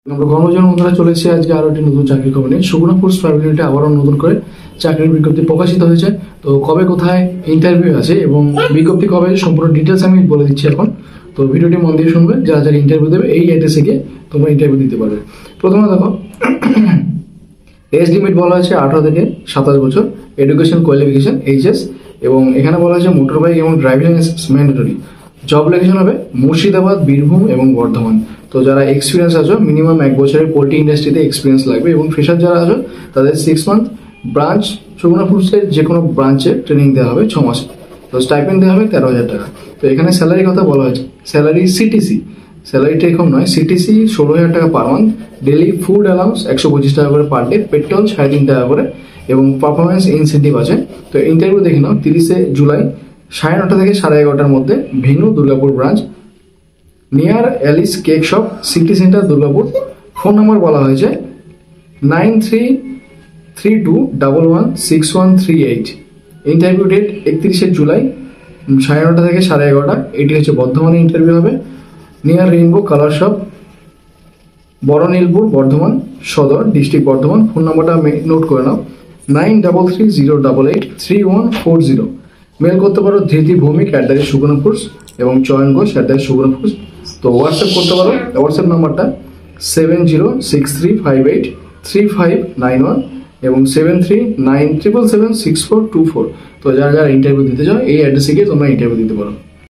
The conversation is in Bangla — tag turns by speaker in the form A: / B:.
A: আমরা কর্মজন বন্ধুরা চলে এসেছি আজকে আরো একটি নতুন চাকরি খবর নিয়ে। সুগুনা ফুডস প্রাইভেট লিমিটেড আবারও নতুন করে চাকরির বিজ্ঞপ্তি প্রকাশিত হয়েছে। তো কবে কোথায় ইন্টারভিউ আছে এবং বিজ্ঞপ্তি কবে সম্পূর্ণ ডিটেলস আমি বলে দিচ্ছি এখন। তো ভিডিওটি মন দিয়ে শুনবে, যারা যারা ইন্টারভিউ দেবে এই অ্যাড্রেসে গিয়ে তোমরা ইন্টারভিউ দিতে পারবে। প্রথমে দেখো, এজ লিমিট বলা হয়েছে 18 থেকে 27 বছর, এডুকেশন কোয়ালিফিকেশন এইচএস, এবং এখানে বলা হয়েছে মোটর বাইক এবং driving licence mandatory. Job location হবে মুর্শিদাবাদ, বীরভূম এবং বর্ধমান। তো যারা এক্সপিরিয়েন্স আছো, মিনিমাম 1 বছরের পোল্ট্রি ইন্ডাস্ট্রিতে এক্সপিরিয়েন্স লাগবে, এবং ফ্রেশার যারা আছো তাদের 6 মান্থ ব্রাঞ্চ সুগুনা ফুডসের যে কোনো ব্রাঞ্চে ট্রেনিং দেওয়া হবে 6 মাসে। তো স্টাইপেন্ড দেওয়া হবে 13,000 টাকা। তো এখানে স্যালারির কথা বলা হয়েছে, স্যালারি সিটিসি, স্যালারিটা এরকম নয়, সিটিসি 16,000 টাকা per month, daily food allowance 125 টাকা করে পার ডে, পেট্রোল 3.5 টাকা করে, এবং পারফরমেন্স ইনসেন্টিভ আছে। তো ইন্টারভিউ দেখে নাও 30 জুলাই 9:30 থেকে 11:30টার মধ্যে, venue Durgapur branch, near Alice cake shop, city centre Durgapur. Phone number বলা হয়েছে 9332116138। ইন্টারভিউ ডেট 31 জুলাই 9:30 থেকে 11:30। এটি হচ্ছে বর্ধমানে ইন্টারভিউ হবে, near rainbow colour shop, Baranilpur, Bardhaman Sadar, district Bardhaman. Phone নাম্বারটা নোট করে নাও 9330883140। মেল করতে পারো ধৃতি ভৌমিক @সুগুনা ফুডস এবং চয়ন ঘোষ @সুগুনা ফুডস। তো হোয়াটসঅ্যাপ করতে পারো, হোয়াটসঅ্যাপ নাম্বারটা 7063583591 এবং 7397776424। তো যারা যারা ইন্টারভিউ দিতে চাও এই অ্যাড্রেসে গিয়ে তোমরা ইন্টারভিউ দিতে পারো।